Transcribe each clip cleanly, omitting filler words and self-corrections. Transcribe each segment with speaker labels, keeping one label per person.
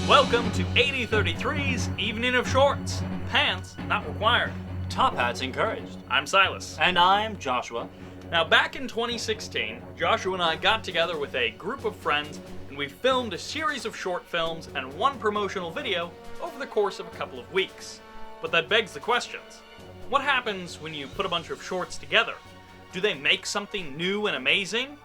Speaker 1: Welcome to AD33's Evening of Shorts. Pants not required.
Speaker 2: Top hats encouraged.
Speaker 1: I'm Silas.
Speaker 2: And I'm Joshua.
Speaker 1: Now, back in 2016, Joshua and I got together with a group of friends and we filmed a series of short films and one promotional video over the course of a couple of weeks. But that begs the questions. What happens when you put a bunch of shorts together? Do they make something new and amazing?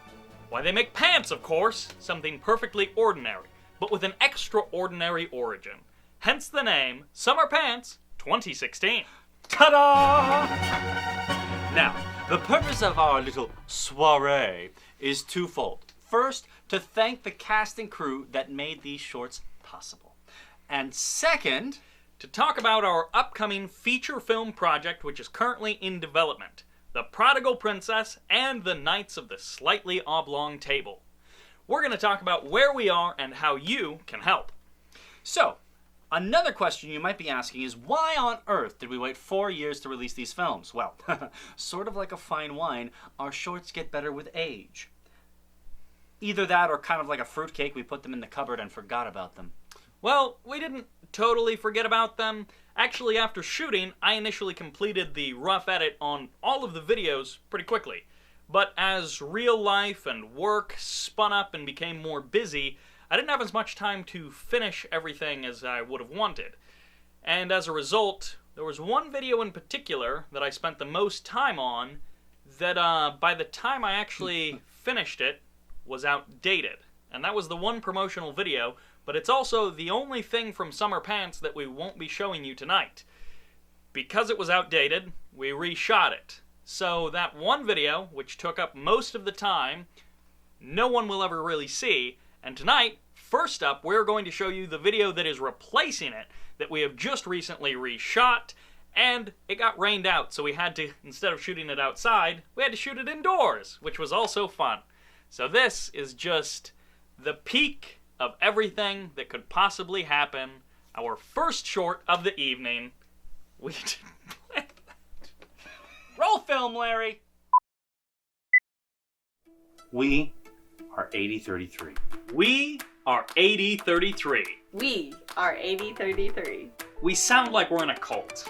Speaker 1: Why, they make pants, of course, something perfectly ordinary, but with an extraordinary origin. Hence the name Summer Pants 2016.
Speaker 2: Ta-da! Now, the purpose of our little soiree is twofold. First, to thank the cast and crew that made these shorts possible. And second,
Speaker 1: to talk about our upcoming feature film project which is currently in development, The Prodigal Princess and the Knights of the Slightly Oblong Table. We're going to talk about where we are and how you can help.
Speaker 2: So, another question you might be asking is, why on earth did we wait 4 years to release these films? Well, sort of like a fine wine, our shorts get better with age. Either that or kind of like a fruitcake, we put them in the cupboard and forgot about them.
Speaker 1: Well, we didn't totally forget about them. Actually, after shooting, I initially completed the rough edit on all of the videos pretty quickly. But as real life and work spun up and became more busy, I didn't have as much time to finish everything as I would have wanted. And as a result, there was one video in particular that I spent the most time on that by the time I actually finished it was outdated. And that was the one promotional video, but it's also the only thing from Summer Pants that we won't be showing you tonight. Because it was outdated, we reshot it. So that one video, which took up most of the time, no one will ever really see. And tonight, first up, we're going to show you the video that is replacing it, that we have just recently reshot, and it got rained out, so we had to, instead of shooting it outside, we had to shoot it indoors, which was also fun. So this is just the peak of everything that could possibly happen. Our first short of the evening. We didn't plan that.
Speaker 2: Roll film, Larry! We are AD33.
Speaker 1: We are AD33.
Speaker 3: We are AD33.
Speaker 1: We sound like we're in a cult.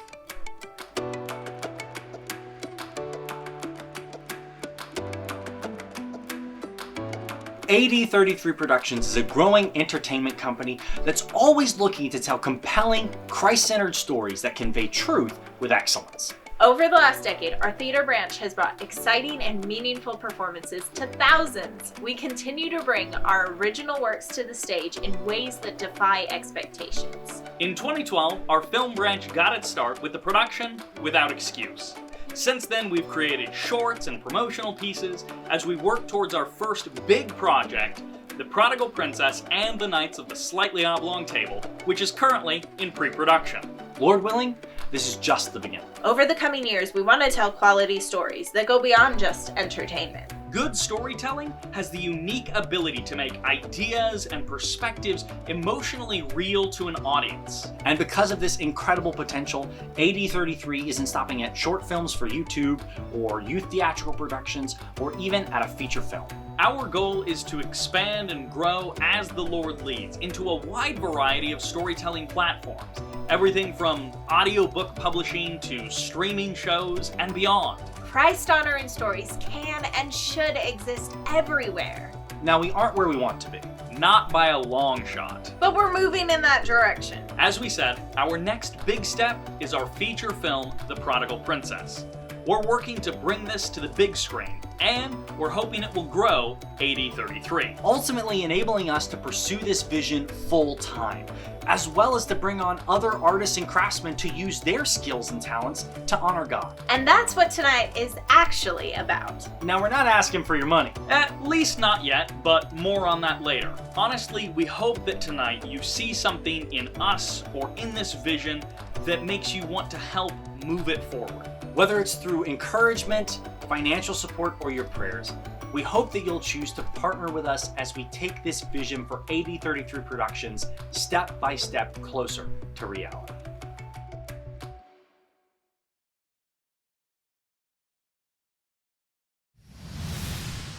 Speaker 2: AD33 Productions is a growing entertainment company that's always looking to tell compelling, Christ-centered stories that convey truth with excellence.
Speaker 3: Over the last decade, our theater branch has brought exciting and meaningful performances to thousands. We continue to bring our original works to the stage in ways that defy expectations.
Speaker 1: In 2012, our film branch got its start with the production Without Excuse. Since then, we've created shorts and promotional pieces as we work towards our first big project, The Prodigal Princess and the Knights of the Slightly Oblong Table, which is currently in pre-production.
Speaker 2: Lord willing, this is just the beginning.
Speaker 3: Over the coming years, we want to tell quality stories that go beyond just entertainment.
Speaker 1: Good storytelling has the unique ability to make ideas and perspectives emotionally real to an audience.
Speaker 2: And because of this incredible potential, AD33 isn't stopping at short films for YouTube, or youth theatrical productions, or even at a feature film.
Speaker 1: Our goal is to expand and grow as the Lord leads into a wide variety of storytelling platforms. Everything from audiobook publishing to streaming shows and beyond.
Speaker 3: Christ-honoring stories can and should exist everywhere.
Speaker 2: Now, we aren't where we want to be.
Speaker 1: Not by a long shot.
Speaker 3: But we're moving in that direction.
Speaker 1: As we said, our next big step is our feature film, The Prodigal Princess. We're working to bring this to the big screen, and we're hoping it will grow AD33.
Speaker 2: Ultimately enabling us to pursue this vision full time, as well as to bring on other artists and craftsmen to use their skills and talents to honor God.
Speaker 3: And that's what tonight is actually about.
Speaker 2: Now, we're not asking for your money.
Speaker 1: At least not yet, but more on that later. Honestly, we hope that tonight you see something in us or in this vision that makes you want to help move it forward.
Speaker 2: Whether it's through encouragement, financial support, or your prayers, we hope that you'll choose to partner with us as we take this vision for AD33 Productions step by step closer to reality.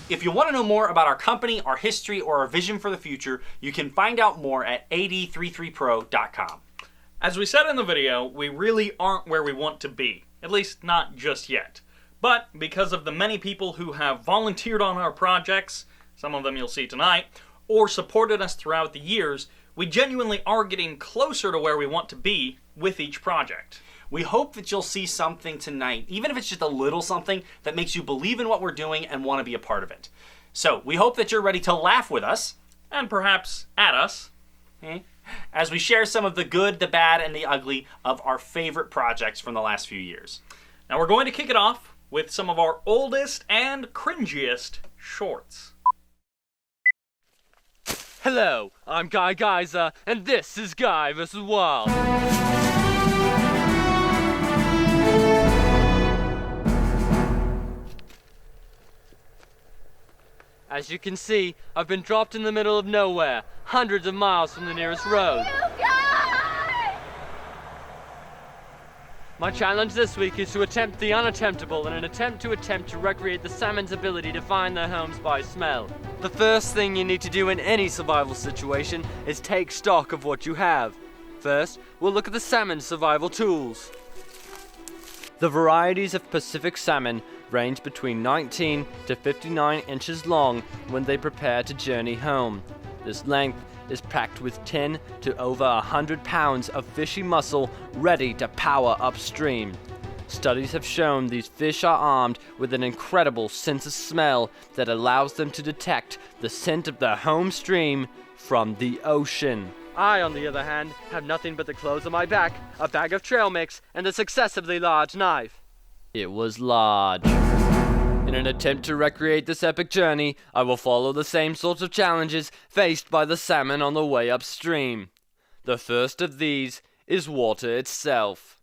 Speaker 2: If you want to know more about our company, our history, or our vision for the future, you can find out more at AD33pro.com.
Speaker 1: As we said in the video, we really aren't where we want to be, at least not just yet. But because of the many people who have volunteered on our projects, some of them you'll see tonight, or supported us throughout the years, we genuinely are getting closer to where we want to be with each project.
Speaker 2: We hope that you'll see something tonight, even if it's just a little something, that makes you believe in what we're doing and want to be a part of it. So, we hope that you're ready to laugh with us.
Speaker 1: And perhaps at us.
Speaker 2: As we share some of the good, the bad, and the ugly of our favorite projects from the last few years.
Speaker 1: Now we're going to kick it off with some of our oldest and cringiest shorts.
Speaker 4: Hello, I'm Guy Geyser, and this is Guy vs. Wild. As you can see, I've been dropped in the middle of nowhere, hundreds of miles from the nearest road. My challenge this week is to attempt the unattemptable in an attempt to recreate the salmon's ability to find their homes by smell. The first thing you need to do in any survival situation is take stock of what you have. First, we'll look at the salmon's survival tools. The varieties of Pacific salmon range between 19 to 59 inches long when they prepare to journey home. This length is packed with 10 to over 100 pounds of fishy muscle ready to power upstream. Studies have shown these fish are armed with an incredible sense of smell that allows them to detect the scent of their home stream from the ocean. I, on the other hand, have nothing but the clothes on my back, a bag of trail mix, and this excessively large knife. It was large. In an attempt to recreate this epic journey, I will follow the same sorts of challenges faced by the salmon on the way upstream. The first of these is water itself.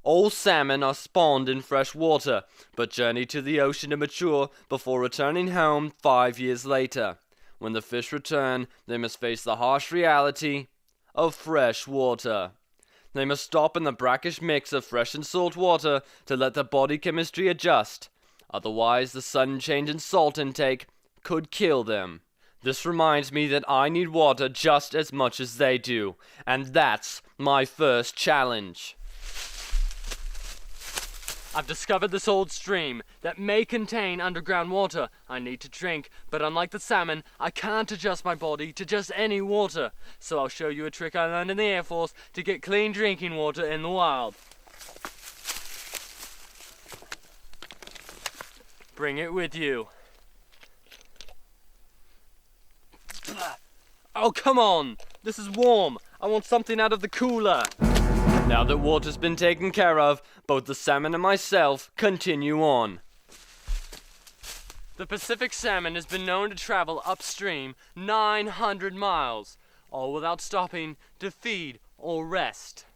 Speaker 4: All salmon are spawned in fresh water, but journey to the ocean to mature before returning home 5 years later. When the fish return, they must face the harsh reality of fresh water. They must stop in the brackish mix of fresh and salt water to let their body chemistry adjust. Otherwise, the sudden change in salt intake could kill them. This reminds me that I need water just as much as they do, and that's my first challenge. I've discovered this old stream that may contain underground water I need to drink, but unlike the salmon, I can't adjust my body to just any water. So I'll show you a trick I learned in the Air Force to get clean drinking water in the wild. Bring it with you. Oh, come on! This is warm! I want something out of the cooler! Now that water's been taken care of, both the salmon and myself continue on. The Pacific salmon has been known to travel upstream 900 miles, all without stopping to feed or rest.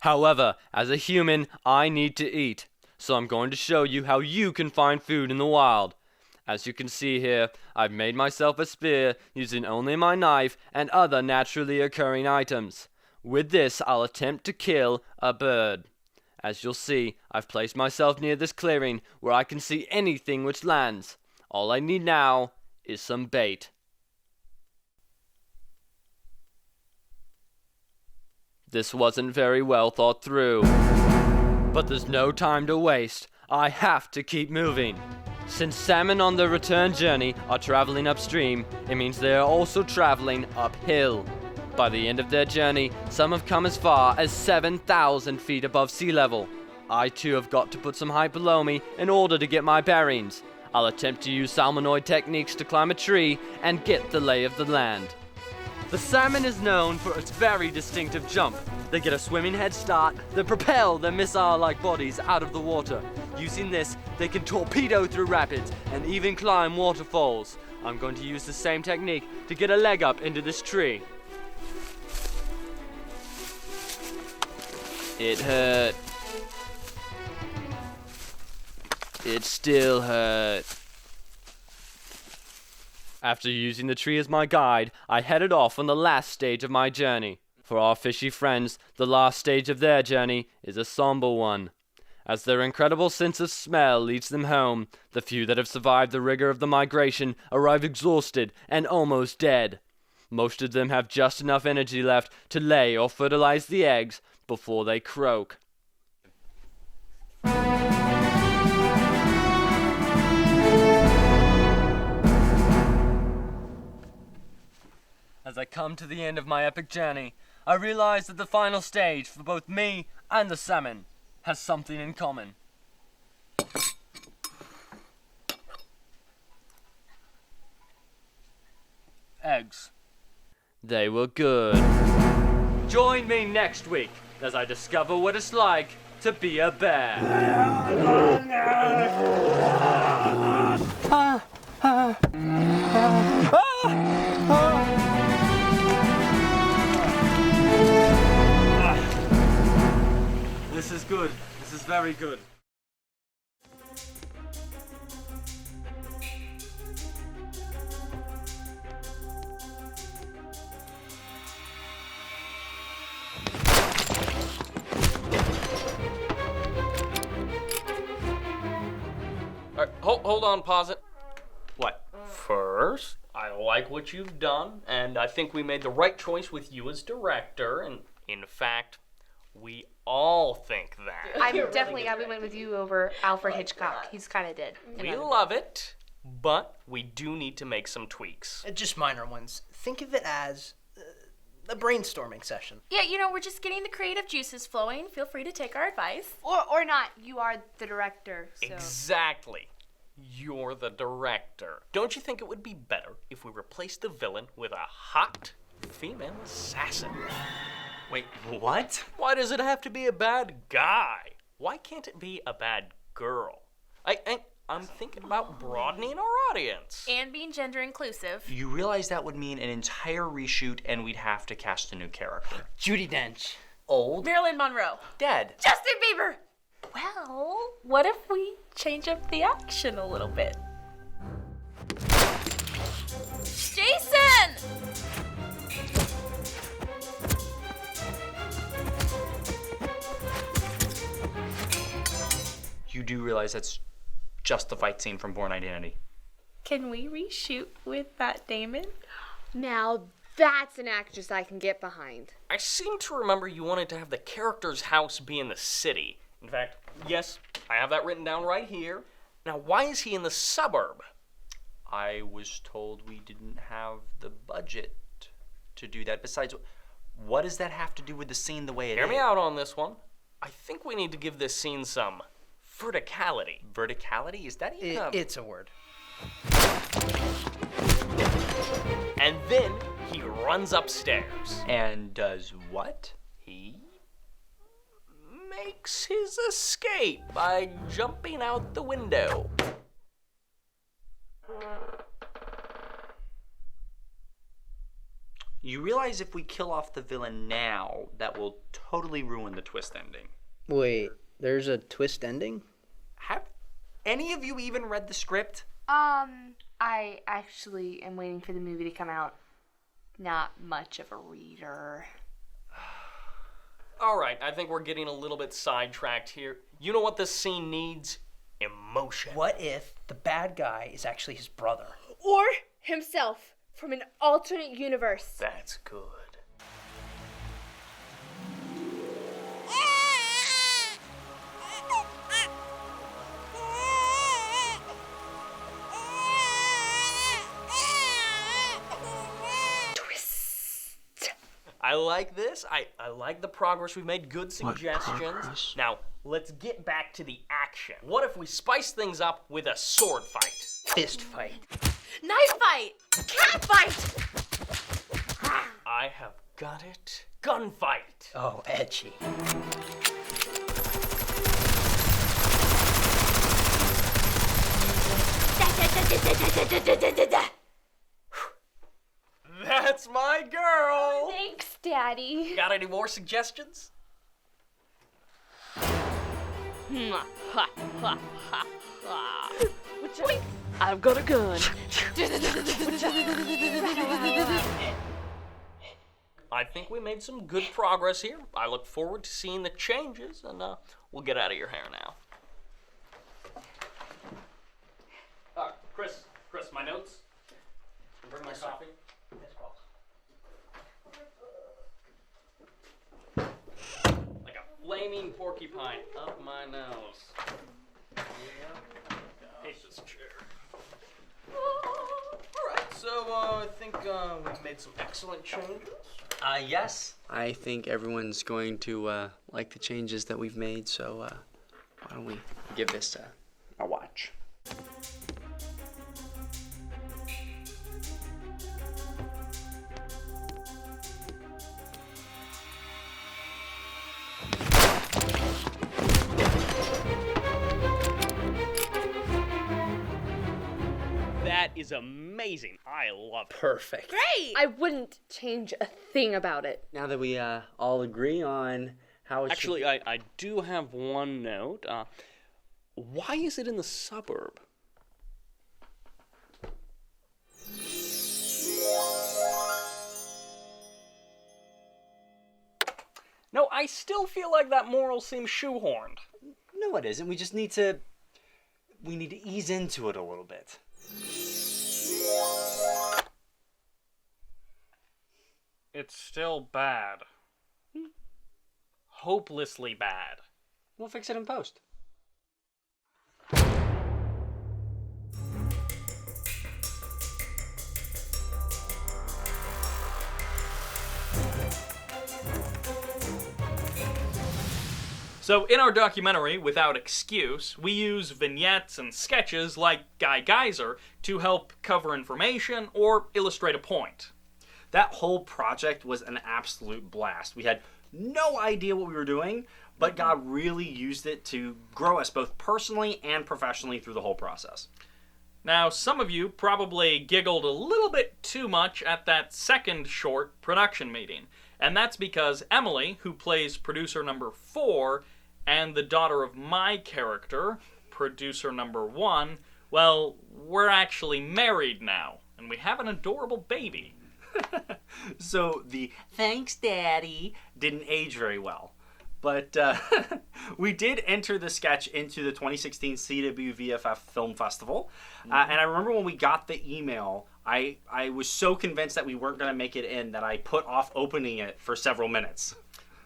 Speaker 4: However, as a human, I need to eat, so I'm going to show you how you can find food in the wild. As you can see here, I've made myself a spear using only my knife and other naturally occurring items. With this, I'll attempt to kill a bird. As you'll see, I've placed myself near this clearing where I can see anything which lands. All I need now is some bait. This wasn't very well thought through. But there's no time to waste. I have to keep moving. Since salmon on their return journey are traveling upstream, it means they are also traveling uphill. By the end of their journey, some have come as far as 7,000 feet above sea level. I too have got to put some height below me in order to get my bearings. I'll attempt to use salmonoid techniques to climb a tree and get the lay of the land. The salmon is known for its very distinctive jump. They get a swimming head start that propel their missile-like bodies out of the water. Using this, they can torpedo through rapids and even climb waterfalls. I'm going to use the same technique to get a leg up into this tree. It hurt. It still hurt. After using the tree as my guide, I headed off on the last stage of my journey. For our fishy friends, the last stage of their journey is a somber one. As their incredible sense of smell leads them home, the few that have survived the rigor of the migration arrive exhausted and almost dead. Most of them have just enough energy left to lay or fertilize the eggs before they croak. As I come to the end of my epic journey, I realize that the final stage for both me and the salmon has something in common. Eggs. They were good. Join me next week as I discover what it's like to be a bear. This is good. This is very good.
Speaker 1: All right, hold on, pause it.
Speaker 2: What?
Speaker 1: First, I like what you've done, and I think we made the right choice with you as director, and in fact, we all think that.
Speaker 5: I'm definitely glad we went with you over Alfred Hitchcock. He's kind of dead.
Speaker 1: We love it, but we do need to make some tweaks.
Speaker 6: Just minor ones. Think of it as a brainstorming session.
Speaker 7: Yeah, we're just getting the creative juices flowing. Feel free to take our advice.
Speaker 5: Or not. You are the director, so.
Speaker 1: Exactly. You're the director. Don't you think it would be better if we replaced the villain with a hot female assassin?
Speaker 2: Wait, what?
Speaker 1: Why does it have to be a bad guy? Why can't it be a bad girl? I'm thinking about broadening our audience.
Speaker 7: And being gender inclusive.
Speaker 2: You realize that would mean an entire reshoot and we'd have to cast a new character.
Speaker 6: Judi Dench.
Speaker 2: Old.
Speaker 7: Marilyn Monroe.
Speaker 2: Dead.
Speaker 7: Justin Bieber. Well, what if we change up the action a little bit? Jason!
Speaker 2: You do realize that's just the fight scene from Bourne Identity.
Speaker 7: Can we reshoot with Matt Damon?
Speaker 5: Now that's an actress I can get behind.
Speaker 1: I seem to remember you wanted to have the character's house be in the city. In fact, yes, I have that written down right here. Now, why is he in the suburb?
Speaker 2: I was told we didn't have the budget to do that. Besides, what does that have to do with the scene the way it is?
Speaker 1: Hear me out on this one. I think we need to give this scene some verticality.
Speaker 2: Verticality? Is that even
Speaker 6: It's a word.
Speaker 1: And then he runs upstairs.
Speaker 2: And does what?
Speaker 1: He makes his escape by jumping out the window.
Speaker 2: You realize if we kill off the villain now, that will totally ruin the twist ending.
Speaker 6: Wait, there's a twist ending?
Speaker 2: Have any of you even read the script?
Speaker 5: I actually am waiting for the movie to come out. Not much of a reader.
Speaker 1: All right, I think we're getting a little bit sidetracked here. You know what this scene needs? Emotion.
Speaker 6: What if the bad guy is actually his brother?
Speaker 5: Or himself from an alternate universe.
Speaker 1: That's good. I like this. I like the progress we've made. Good suggestions. Now, let's get back to the action. What if we spice things up with a sword fight?
Speaker 6: Fist fight.
Speaker 7: Knife fight! Cat fight!
Speaker 1: I have got it. Gunfight.
Speaker 6: Oh, edgy.
Speaker 1: That's my girl.
Speaker 5: Thanks, Daddy.
Speaker 1: Got any more suggestions?
Speaker 4: I've got a gun.
Speaker 1: I think we made some good progress here. I look forward to seeing the changes, and we'll get out of your hair now. Chris, my notes. Bring my coffee. Like a flaming porcupine up my nose. Yeah. Hate this chair. Alright, so I think we've made some excellent changes.
Speaker 8: Yes. I think everyone's going to like the changes that we've made, so why don't we give this a watch.
Speaker 1: That is amazing. I love it.
Speaker 8: Perfect.
Speaker 7: Great!
Speaker 5: I wouldn't change a thing about it.
Speaker 8: Now that we all agree on how it
Speaker 1: Actually, I do have one note. Why is it in the suburb? No, I still feel like that moral seems shoehorned.
Speaker 8: No, it isn't. We just need to ease into it a little bit.
Speaker 1: It's still bad. Hopelessly bad.
Speaker 8: We'll fix it in post.
Speaker 1: So in our documentary, Without Excuse, we use vignettes and sketches like Guy Geyser to help cover information or illustrate a point.
Speaker 2: That whole project was an absolute blast. We had no idea what we were doing, but God really used it to grow us both personally and professionally through the whole process.
Speaker 1: Now, some of you probably giggled a little bit too much at that second short production meeting, and that's because Emily, who plays producer number 4, and the daughter of my character, producer number 1, well, we're actually married now, and we have an adorable baby.
Speaker 2: So the "thanks, Daddy" didn't age very well. But we did enter the sketch into the 2016 CWVFF Film Festival. And I remember when we got the email, I was so convinced that we weren't going to make it in that I put off opening it for several minutes.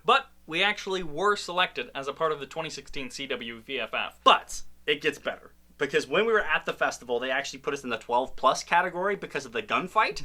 Speaker 1: But we actually were selected as a part of the 2016 CWVFF.
Speaker 2: But it gets better. Because when we were at the festival, they actually put us in the 12+ category because of the gunfight.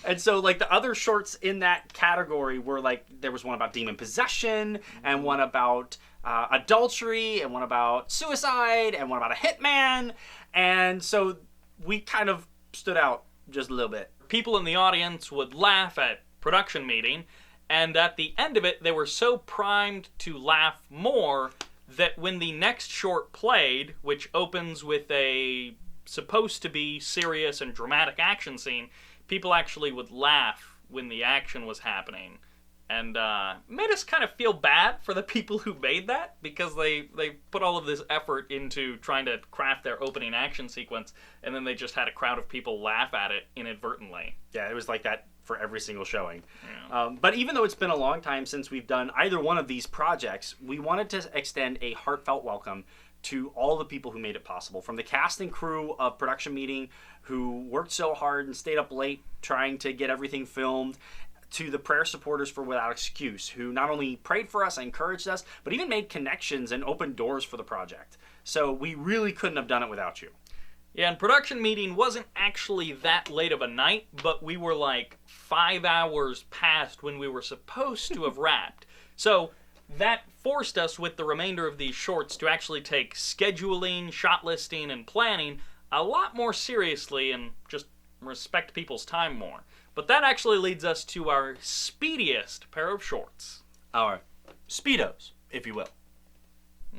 Speaker 2: And so, like, the other shorts in that category were, like, there was one about demon possession, and one about adultery, and one about suicide, and one about a hitman. And so we kind of stood out just a little bit.
Speaker 1: People in the audience would laugh at production meeting, and at the end of it, they were so primed to laugh more that when the next short played, which opens with a supposed to be serious and dramatic action scene, people actually would laugh when the action was happening. And made us kind of feel bad for the people who made that, because they put all of this effort into trying to craft their opening action sequence, and then they just had a crowd of people laugh at it inadvertently.
Speaker 2: Yeah, it was like that for every single showing.
Speaker 1: Yeah.
Speaker 2: But even though it's been a long time since we've done either one of these projects, we wanted to extend a heartfelt welcome to all the people who made it possible. From the cast and crew of Production Meeting, who worked so hard and stayed up late trying to get everything filmed, to the prayer supporters for Without Excuse, who not only prayed for us and encouraged us, but even made connections and opened doors for the project. So we really couldn't have done it without you.
Speaker 1: Yeah, and production meeting wasn't actually that late of a night, but we were like 5 hours past when we were supposed to have wrapped. So that forced us with the remainder of these shorts to actually take scheduling, shot listing, and planning a lot more seriously and just respect people's time more. But that actually leads us to our speediest pair of shorts.
Speaker 2: Our Speedos, if you will.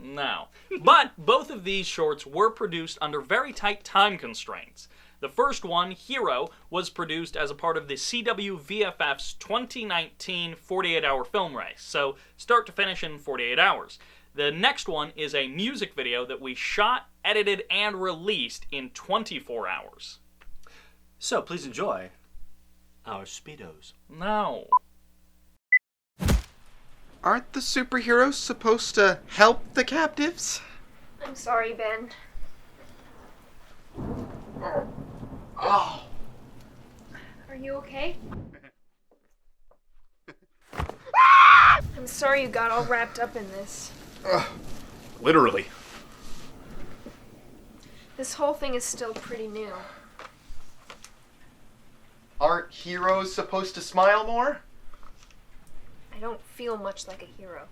Speaker 1: Now, but both of these shorts were produced under very tight time constraints. The first one, Hero, was produced as a part of the CWVFF's 2019 48-hour film race, so start to finish in 48 hours. The next one is a music video that we shot, edited, and released in 24 hours.
Speaker 2: So please enjoy Our Speedos.
Speaker 1: No.
Speaker 9: Aren't the superheroes supposed to help the captives?
Speaker 5: I'm sorry, Ben.
Speaker 9: Oh.
Speaker 5: Are you okay? I'm sorry you got all wrapped up in this.
Speaker 9: Literally.
Speaker 5: This whole thing is still pretty new.
Speaker 9: Aren't heroes supposed to smile more?
Speaker 5: I don't feel much like a hero.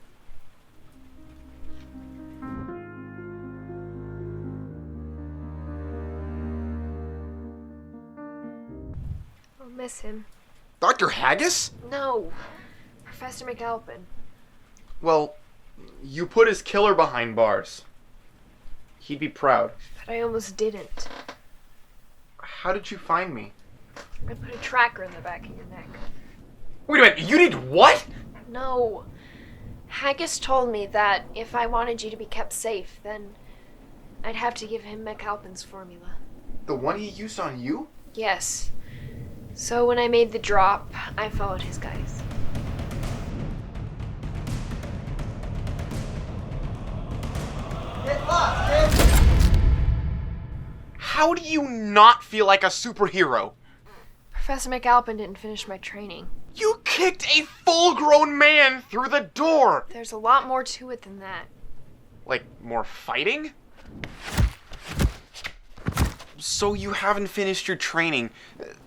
Speaker 5: I'll miss him.
Speaker 9: Dr. Haggis?
Speaker 5: No, Professor McAlpin.
Speaker 9: Well, you put his killer behind bars. He'd be proud.
Speaker 5: But I almost didn't.
Speaker 9: How did you find me?
Speaker 5: I put a tracker in the back of your neck.
Speaker 9: Wait a minute, you did what?
Speaker 5: No. Haggis told me that if I wanted you to be kept safe, then I'd have to give him McAlpin's formula.
Speaker 9: The one he used on you?
Speaker 5: Yes. So when I made the drop, I followed his guys.
Speaker 9: How do you not feel like a superhero?
Speaker 5: Professor McAlpin didn't finish my training.
Speaker 9: You kicked a full-grown man through the door!
Speaker 5: There's a lot more to it than that.
Speaker 9: Like, more fighting? So you haven't finished your training.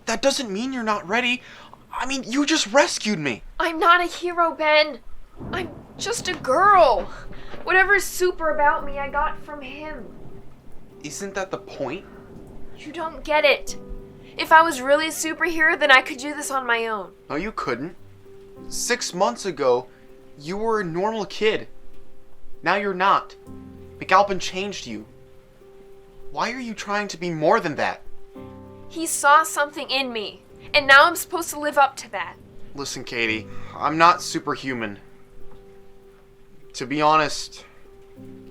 Speaker 9: That doesn't mean you're not ready. I mean, you just rescued me.
Speaker 5: I'm not a hero, Ben. I'm just a girl. Whatever's super about me, I got from him.
Speaker 9: Isn't that the point?
Speaker 5: You don't get it. If I was really a superhero, then I could do this on my own.
Speaker 9: No, you couldn't. 6 months ago, you were a normal kid. Now you're not. McAlpin changed you. Why are you trying to be more than that?
Speaker 5: He saw something in me, and now I'm supposed to live up to that.
Speaker 9: Listen, Katie, I'm not superhuman. To be honest,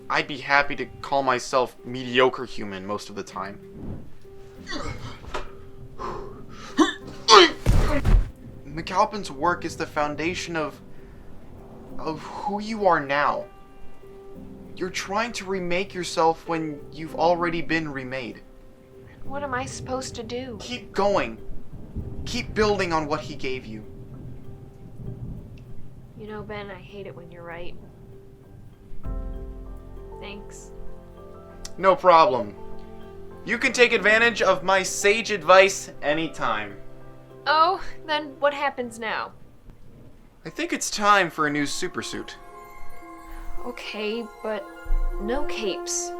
Speaker 9: I'd be happy to call myself mediocre human most of the time. McAlpin's work is the foundation of who you are now. You're trying to remake yourself when you've already been remade.
Speaker 5: What am I supposed to do?
Speaker 9: Keep going. Keep building on what he gave you.
Speaker 5: You know, Ben, I hate it when you're right. Thanks.
Speaker 9: No problem. You can take advantage of my sage advice anytime.
Speaker 5: Oh, then what happens now?
Speaker 9: I think it's time for a new supersuit.
Speaker 5: Okay, but no capes.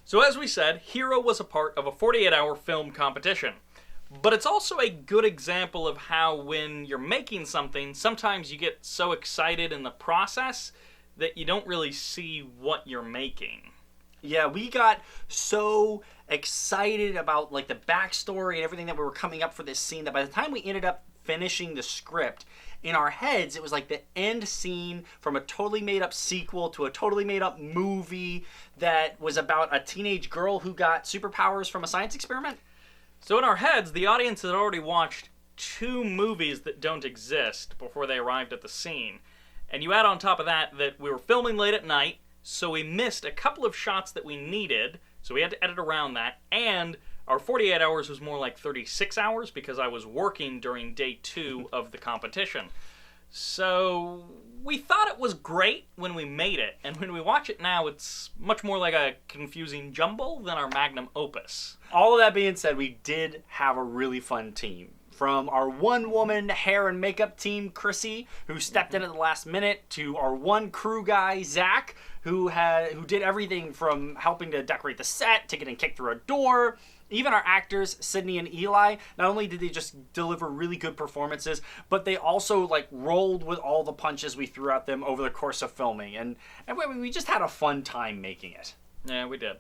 Speaker 1: So as we said, Hero was a part of a 48-hour film competition. But it's also a good example of how when you're making something, sometimes you get so excited in the process that you don't really see what you're making.
Speaker 2: Yeah, we got so excited about like the backstory and everything that we were coming up for this scene that by the time we ended up finishing the script, in our heads, it was like the end scene from a totally made-up sequel to a totally made-up movie that was about a teenage girl who got superpowers from a science experiment.
Speaker 1: So in our heads, the audience had already watched 2 movies that don't exist before they arrived at the scene. And you add on top of that we were filming late at night, so we missed a couple of shots that we needed, so we had to edit around that, and our 48 hours was more like 36 hours because I was working during day 2 of the competition. So we thought it was great when we made it, and when we watch it now, it's much more like a confusing jumble than our magnum opus.
Speaker 2: All of that being said, we did have a really fun team. From our one-woman hair and makeup team, Chrissy, who stepped in at the last minute, to our one crew guy, Zach, who did everything from helping to decorate the set to getting kicked through a door. Even our actors, Sydney and Eli, not only did they just deliver really good performances, but they also rolled with all the punches we threw at them over the course of filming. And we just had a fun time making it.
Speaker 1: Yeah, we did.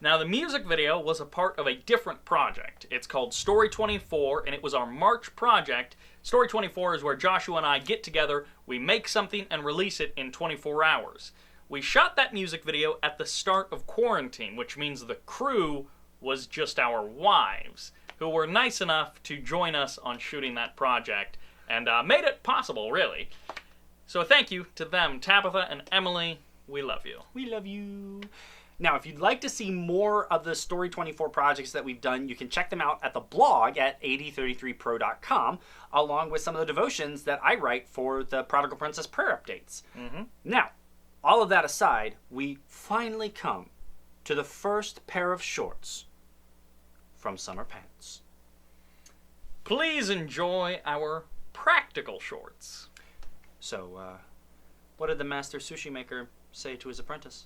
Speaker 1: Now, the music video was a part of a different project. It's called Story 24, and it was our March project. Story 24 is where Joshua and I get together, we make something, and release it in 24 hours. We shot that music video at the start of quarantine, which means the crew was just our wives, who were nice enough to join us on shooting that project, and made it possible, really. So thank you to them, Tabitha and Emily. We love you.
Speaker 2: We love you. Now, if you'd like to see more of the Story 24 projects that we've done, you can check them out at the blog at AD33pro.com, along with some of the devotions that I write for the Prodigal Princess prayer updates. Now, all of that aside, we finally come to the first pair of shorts from Summer Pants.
Speaker 1: Please enjoy our practical shorts.
Speaker 2: So, what did the master sushi maker say to his apprentice?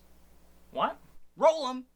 Speaker 1: What?
Speaker 2: Roll 'em!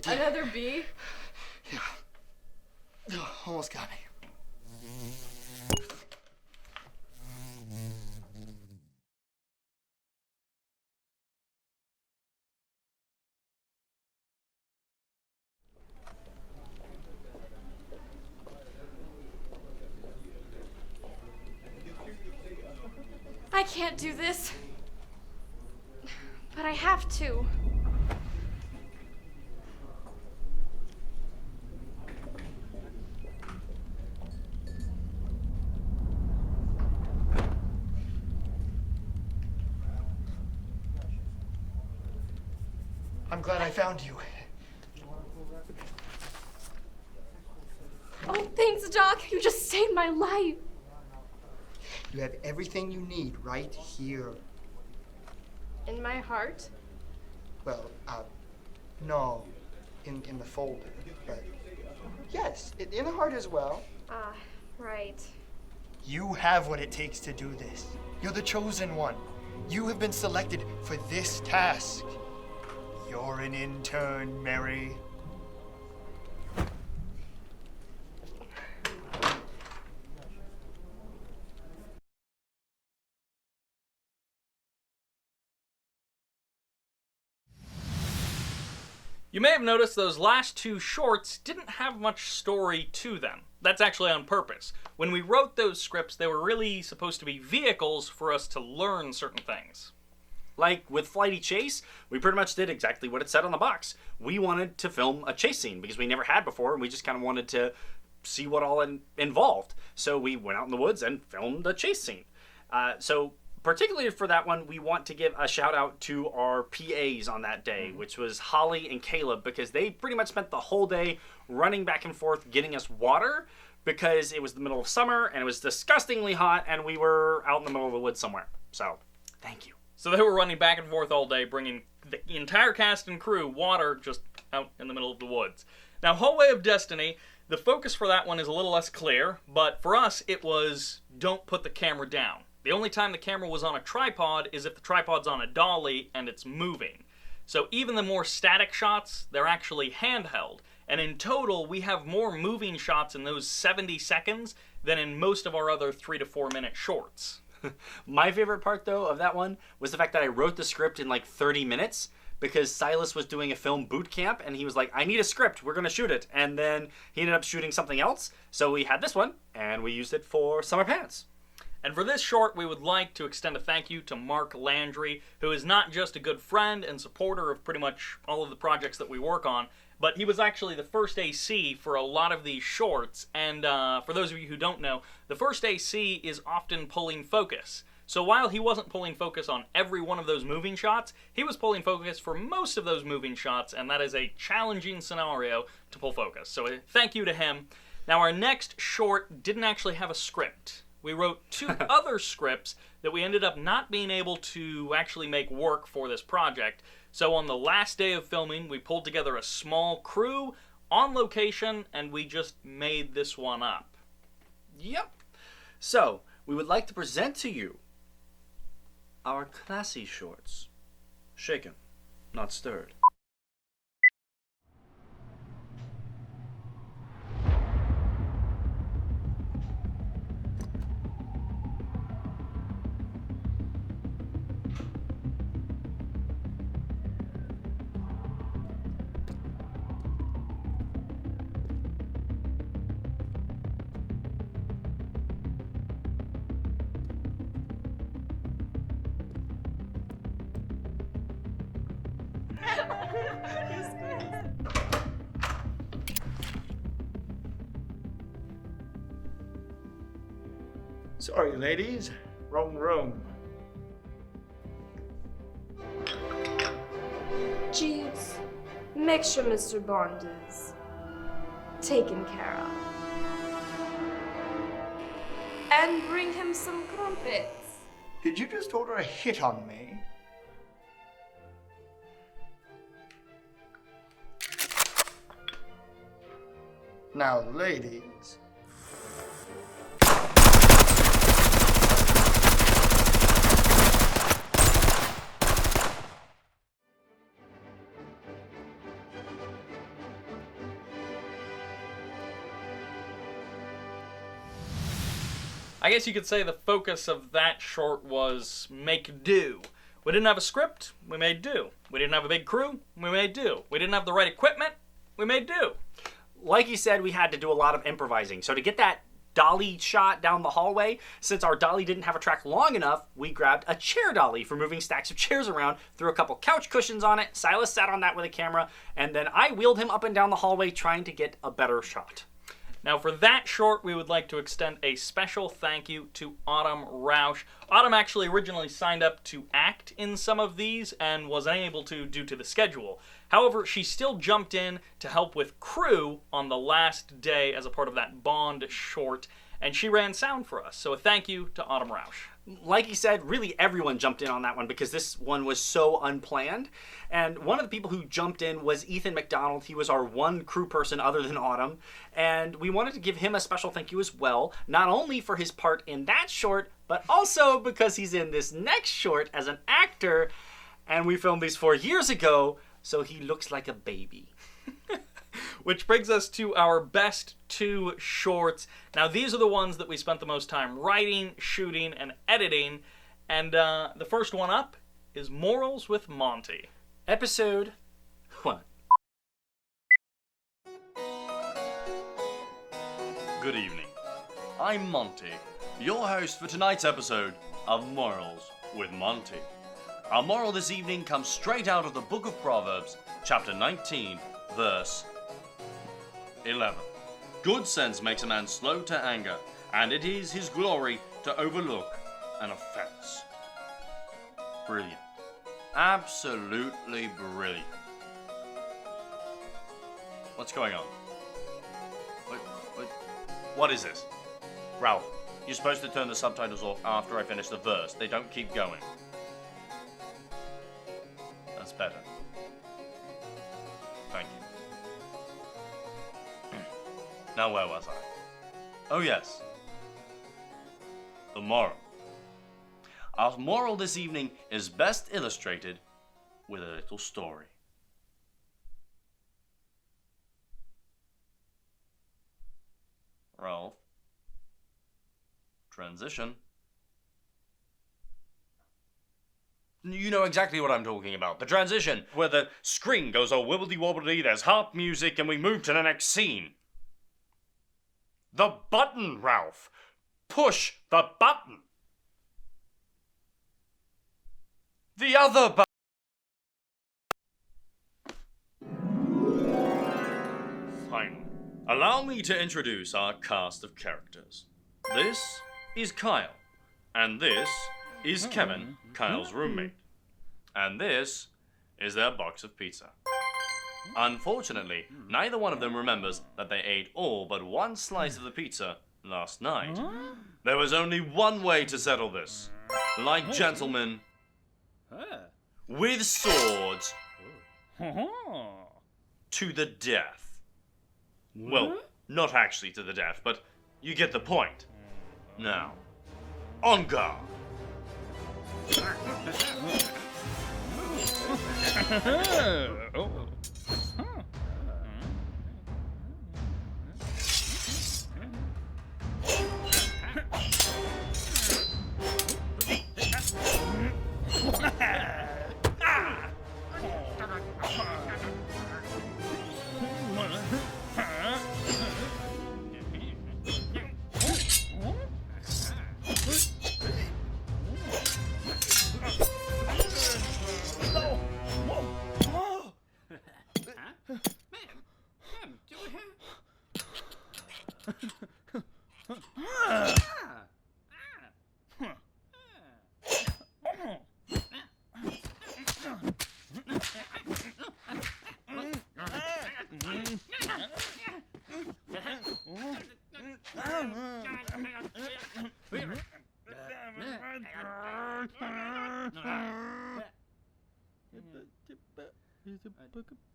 Speaker 5: Another bee?
Speaker 6: Yeah. Almost got me.
Speaker 5: I can't do this. But I have to.
Speaker 6: I'm glad I found you.
Speaker 5: Oh, thanks, Doc. You just saved my life.
Speaker 6: You have everything you need right here.
Speaker 5: In my heart?
Speaker 6: Well, no, in the folder, but yes, in the heart as well.
Speaker 5: Ah, right.
Speaker 6: You have what it takes to do this. You're the chosen one. You have been selected for this task. You're an intern, Mary.
Speaker 1: You may have noticed those last two shorts didn't have much story to them. That's actually on purpose. When we wrote those scripts, they were really supposed to be vehicles for us to learn certain things.
Speaker 2: Like with Flighty Chase, we pretty much did exactly what it said on the box. We wanted to film a chase scene because we never had before, and we just kind of wanted to see what all involved. So we went out in the woods and filmed a chase scene. So particularly for that one, we want to give a shout out to our PAs on that day, which was Holly and Caleb, because they pretty much spent the whole day running back and forth getting us water because it was the middle of summer and it was disgustingly hot and we were out in the middle of the woods somewhere. So, thank you.
Speaker 1: So they were running back and forth all day, bringing the entire cast and crew water just out in the middle of the woods. Now, Hallway of Destiny, the focus for that one is a little less clear, but for us it was don't put the camera down. The only time the camera was on a tripod is if the tripod's on a dolly and it's moving. So even the more static shots, they're actually handheld. And in total, we have more moving shots in those 70 seconds than in most of our other 3 to 4 minute shorts.
Speaker 2: My favorite part, though, of that one was the fact that I wrote the script in like 30 minutes because Silas was doing a film boot camp and he was like, I need a script, we're going to shoot it. And then he ended up shooting something else. So we had this one and we used it for Summer Pants.
Speaker 1: And for this short, we would like to extend a thank you to Mark Landry, who is not just a good friend and supporter of pretty much all of the projects that we work on, but he was actually the first AC for a lot of these shorts. And for those of you who don't know, the first AC is often pulling focus. So while he wasn't pulling focus on every one of those moving shots, he was pulling focus for most of those moving shots, and that is a challenging scenario to pull focus. So thank you to him. Now, our next short didn't actually have a script. We wrote 2 other scripts that we ended up not being able to actually make work for this project. So on the last day of filming, we pulled together a small crew on location, and we just made this one up.
Speaker 2: Yep. So, we would like to present to you our classy shorts. Shaken, not stirred.
Speaker 10: Sorry, ladies. Wrong room.
Speaker 11: Jeeves, make sure Mr. Bond is taken care of. And bring him some crumpets.
Speaker 6: Did you just order a hit on me? Now, ladies.
Speaker 1: I guess you could say the focus of that short was make do. We didn't have a script, we made do. We didn't have a big crew, we made do. We didn't have the right equipment, we made do.
Speaker 2: Like you said, we had to do a lot of improvising. So to get that dolly shot down the hallway, since our dolly didn't have a track long enough, we grabbed a chair dolly for moving stacks of chairs around, threw a couple couch cushions on it, Silas sat on that with a camera, and then I wheeled him up and down the hallway trying to get a better shot.
Speaker 1: Now for that short, we would like to extend a special thank you to Autumn Roush. Autumn actually originally signed up to act in some of these and was unable to due to the schedule. However, she still jumped in to help with crew on the last day as a part of that Bond short, and she ran sound for us. So a thank you to Autumn Roush.
Speaker 2: Like he said, really everyone jumped in on that one because this one was so unplanned. And one of the people who jumped in was Ethan McDonald. He was our one crew person other than Autumn. And we wanted to give him a special thank you as well, not only for his part in that short, but also because he's in this next short as an actor. And we filmed these 4 years ago, so he looks like a baby.
Speaker 1: Which brings us to our best 2 shorts. Now, these are the ones that we spent the most time writing, shooting, and editing. And the first one up is Morals with Monty.
Speaker 2: Episode 1.
Speaker 12: Good evening. I'm Monty, your host for tonight's episode of Morals with Monty. Our moral this evening comes straight out of the Book of Proverbs, chapter 19, verse 11. Good sense makes a man slow to anger, and it is his glory to overlook an offense. Brilliant. Absolutely brilliant. What's going on? What is this? Ralph, you're supposed to turn the subtitles off after I finish the verse. They don't keep going. better. Thank you. Now where was I? Oh yes. The moral. Our moral this evening is best illustrated with a little story. Ralph. Transition. You know exactly what I'm talking about. The transition, where the screen goes all wibbly-wobbly, there's harp music, and we move to the next scene. The button, Ralph! Push the button! The other button! Finally, allow me to introduce our cast of characters. This is Kyle, and this is Kevin, Kyle's roommate. And this is their box of pizza. Unfortunately, neither one of them remembers that they ate all but one slice of the pizza last night. There was only one way to settle this. Like gentlemen, with swords, to the death. Well, not actually to the death, but you get the point. Now, on guard.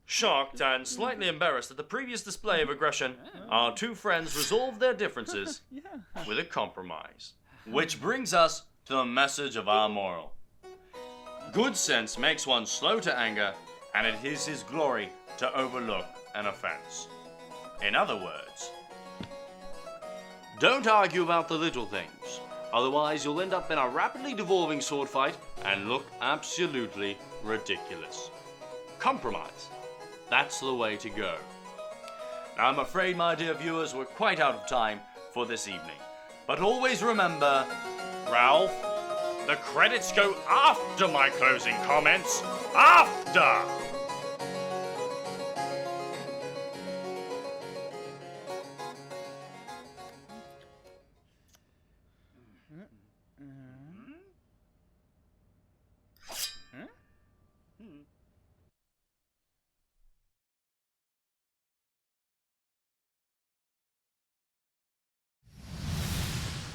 Speaker 12: Shocked and slightly embarrassed at the previous display of aggression, our two friends resolve their differences with a compromise. Which brings us to the message of our moral. Good sense makes one slow to anger, and it is his glory to overlook an offense. In other words, don't argue about the little things, otherwise you'll end up in a rapidly devolving sword fight and look absolutely ridiculous. Compromise. That's the way to go. Now, I'm afraid, my dear viewers, we're quite out of time for this evening. But always remember, Ralph, the credits go after my closing comments. After!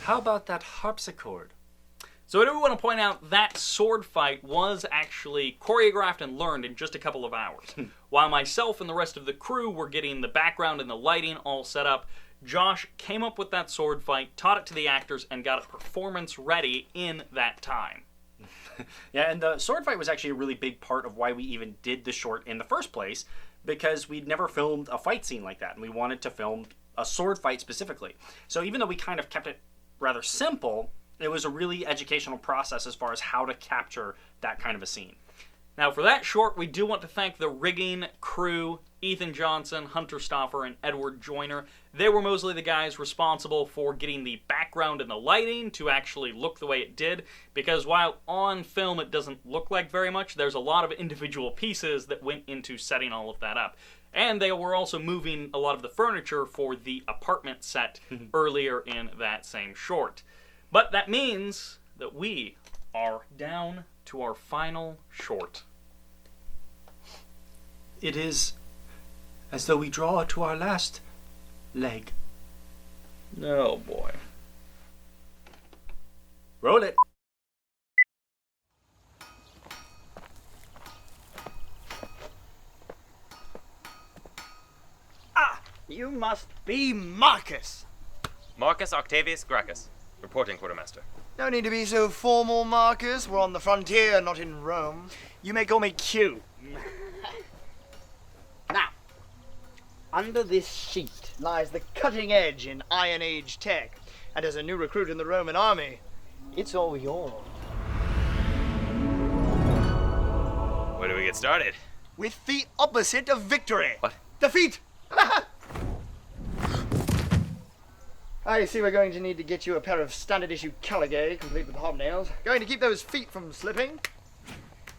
Speaker 2: How about that harpsichord?
Speaker 1: So I do want to point out that sword fight was actually choreographed and learned in just a couple of hours. While myself and the rest of the crew were getting the background and the lighting all set up, Josh came up with that sword fight, taught it to the actors, and got it performance ready in that time.
Speaker 2: Yeah, and the sword fight was actually a really big part of why we even did the short in the first place, because we'd never filmed a fight scene like that, and we wanted to film a sword fight specifically. So even though we kind of kept it rather simple, it was a really educational process as far as how to capture that kind of a scene.
Speaker 1: Now for that short, we do want to thank the rigging crew, Ethan Johnson, Hunter Stauffer, and Edward Joyner. They were mostly the guys responsible for getting the background and the lighting to actually look the way it did, because while on film it doesn't look like very much, there's a lot of individual pieces that went into setting all of that up. And they were also moving a lot of the furniture for the apartment set earlier in that same short. But that means that we are down to our final short.
Speaker 2: It is as though we draw to our last leg.
Speaker 1: Oh boy.
Speaker 2: Roll it.
Speaker 13: You must be Marcus.
Speaker 14: Marcus Octavius Gracchus, reporting quartermaster.
Speaker 6: No need to be so formal, Marcus. We're on the frontier, not in Rome.
Speaker 13: You may call me Q. Now, under this sheet lies the cutting edge in Iron Age tech. And as a new recruit in the Roman army, it's all yours.
Speaker 14: Where do we get started?
Speaker 6: With the opposite of victory.
Speaker 14: What?
Speaker 6: Defeat! I see we're going to need to get you a pair of standard issue Caligay, complete with hobnails. Going to keep those feet from slipping.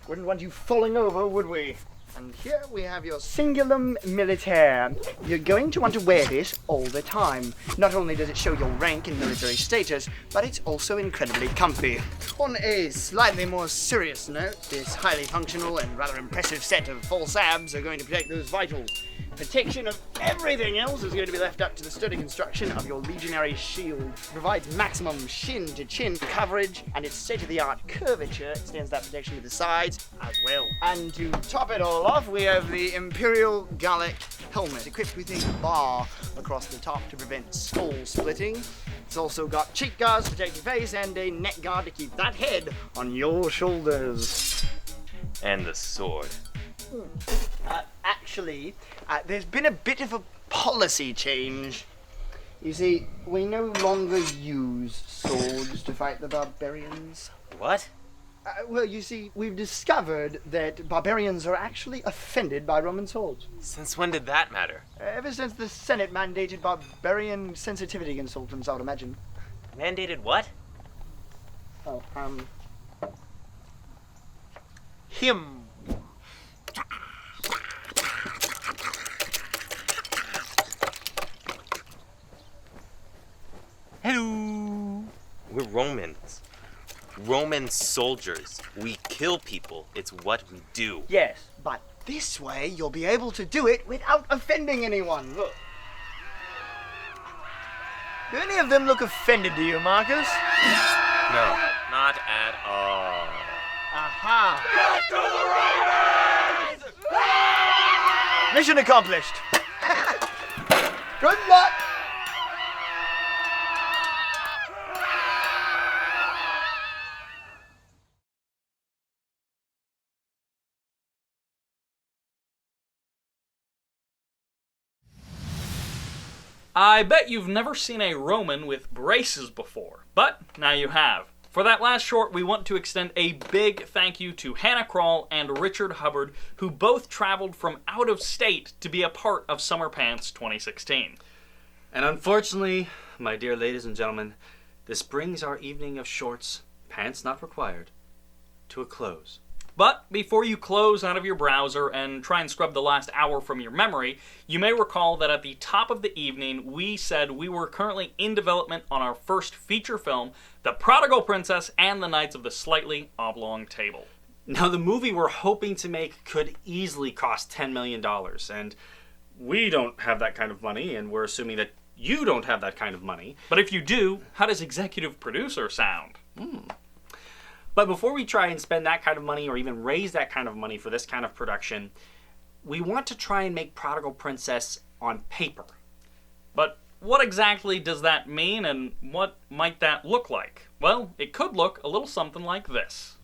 Speaker 6: Wouldn't want you falling over, would we? And here we have your
Speaker 13: Singulum Militaire. You're going to want to wear this all the time. Not only does it show your rank and military status, but it's also incredibly comfy.
Speaker 6: On a slightly more serious note, this highly functional and rather impressive set of false abs are going to protect those vitals. Protection of everything else is going to be left up to the sturdy construction of your legionary shield. It provides maximum shin-to-chin coverage, and its state-of-the-art curvature extends that protection to the sides as well. And to top it all off, we have the Imperial Gallic helmet, equipped with a bar across the top to prevent skull splitting. It's also got cheek guards to protect your face, and a neck guard to keep that head on your shoulders.
Speaker 14: And the sword.
Speaker 13: Actually, there's been a bit of a policy change. You see, we no longer use swords to fight the barbarians.
Speaker 14: What?
Speaker 13: Well, you see, we've discovered that barbarians are actually offended by Roman swords.
Speaker 14: Since when did that matter?
Speaker 13: Ever since the Senate mandated barbarian sensitivity consultants, I would imagine.
Speaker 14: Mandated what?
Speaker 13: Oh,
Speaker 6: him.
Speaker 14: Hello. We're Romans. Roman soldiers. We kill people. It's what we do.
Speaker 13: Yes, but this way you'll be able to do it without offending anyone. Look.
Speaker 6: Do any of them look offended to you, Marcus?
Speaker 14: No, not at all.
Speaker 6: Aha! Get to the Romans! Mission accomplished. Good luck!
Speaker 1: I bet you've never seen a Roman with braces before, but now you have. For that last short, we want to extend a big thank you to Hannah Krall and Richard Hubbard, who both traveled from out of state to be a part of Summer Pants 2016.
Speaker 2: And unfortunately, my dear ladies and gentlemen, this brings our evening of shorts, pants not required, to a close.
Speaker 1: But before you close out of your browser and try and scrub the last hour from your memory, you may recall that at the top of the evening, we said we were currently in development on our first feature film, The Prodigal Princess and the Knights of the Slightly Oblong Table.
Speaker 2: Now, the movie we're hoping to make could easily cost $10 million, and we don't have that kind of money, and we're assuming that you don't have that kind of money.
Speaker 1: But if you do, how does executive producer sound?
Speaker 2: But before we try and spend that kind of money or even raise that kind of money for this kind of production, we want to try and make Prodigal Princess on paper.
Speaker 1: But what exactly does that mean, and what might that look like? Well, it could look a little something like this.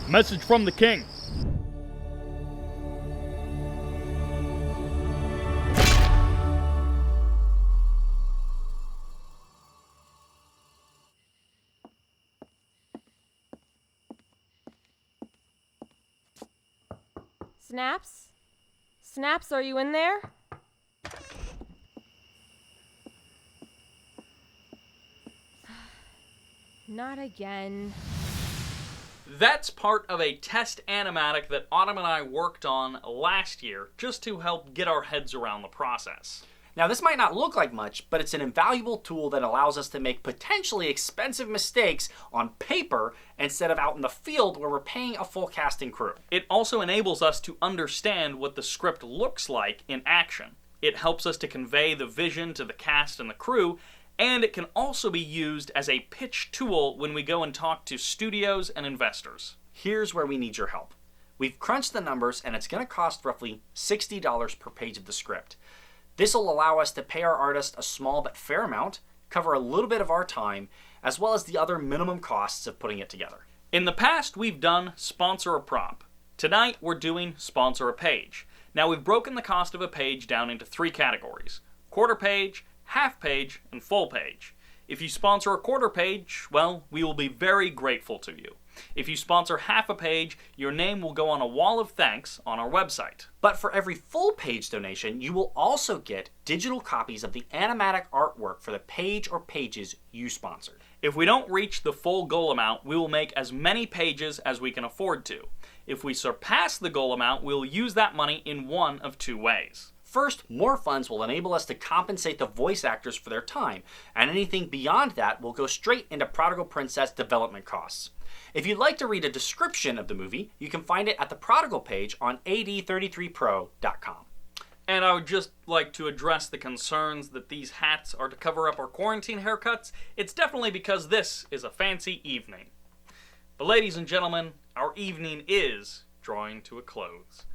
Speaker 1: Message from the king.
Speaker 15: Snaps? Snaps, are you in there? Not again.
Speaker 1: That's part of a test animatic that Autumn and I worked on last year just to help get our heads around the process.
Speaker 2: Now, this might not look like much, but it's an invaluable tool that allows us to make potentially expensive mistakes on paper instead of out in the field where we're paying a full cast and crew.
Speaker 1: It also enables us to understand what the script looks like in action. It helps us to convey the vision to the cast and the crew, and it can also be used as a pitch tool when we go and talk to studios and investors.
Speaker 2: Here's where we need your help. We've crunched the numbers, and it's going to cost roughly $60 per page of the script. This will allow us to pay our artist a small but fair amount, cover a little bit of our time, as well as the other minimum costs of putting it together.
Speaker 1: In the past, we've done sponsor a prop. Tonight, we're doing sponsor a page. Now, we've broken the cost of a page down into 3 categories: quarter page, half page, and full page. If you sponsor a quarter page, well, we will be very grateful to you. If you sponsor half a page, your name will go on a wall of thanks on our website.
Speaker 2: But for every full page donation, you will also get digital copies of the animatic artwork for the page or pages you sponsored.
Speaker 1: If we don't reach the full goal amount, we will make as many pages as we can afford to. If we surpass the goal amount, we'll use that money in one of 2 ways.
Speaker 2: First, more funds will enable us to compensate the voice actors for their time, and anything beyond that will go straight into Prodigal Princess development costs. If you'd like to read a description of the movie, you can find it at the Prodigal page on AD33pro.com.
Speaker 1: And I would just like to address the concerns that these hats are to cover up our quarantine haircuts. It's definitely because this is a fancy evening. But ladies and gentlemen, our evening is drawing to a close.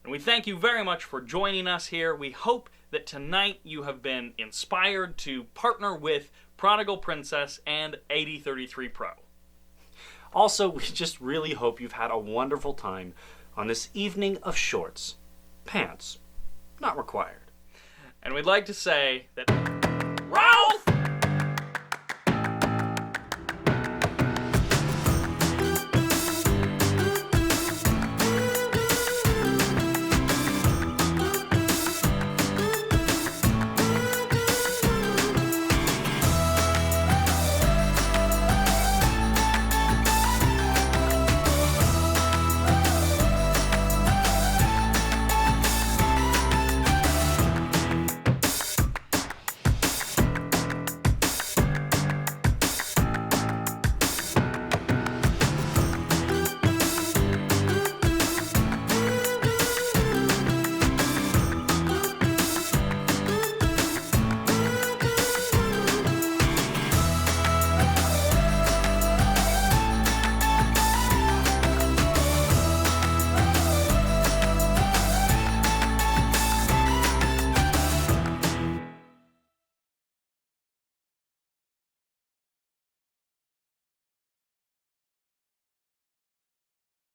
Speaker 1: And we thank you very much for joining us here. We hope that tonight you have been inspired to partner with Prodigal Princess and AD33 Pro.
Speaker 2: Also, we just really hope you've had a wonderful time on this evening of shorts. Pants not required.
Speaker 1: And we'd like to say that Ralph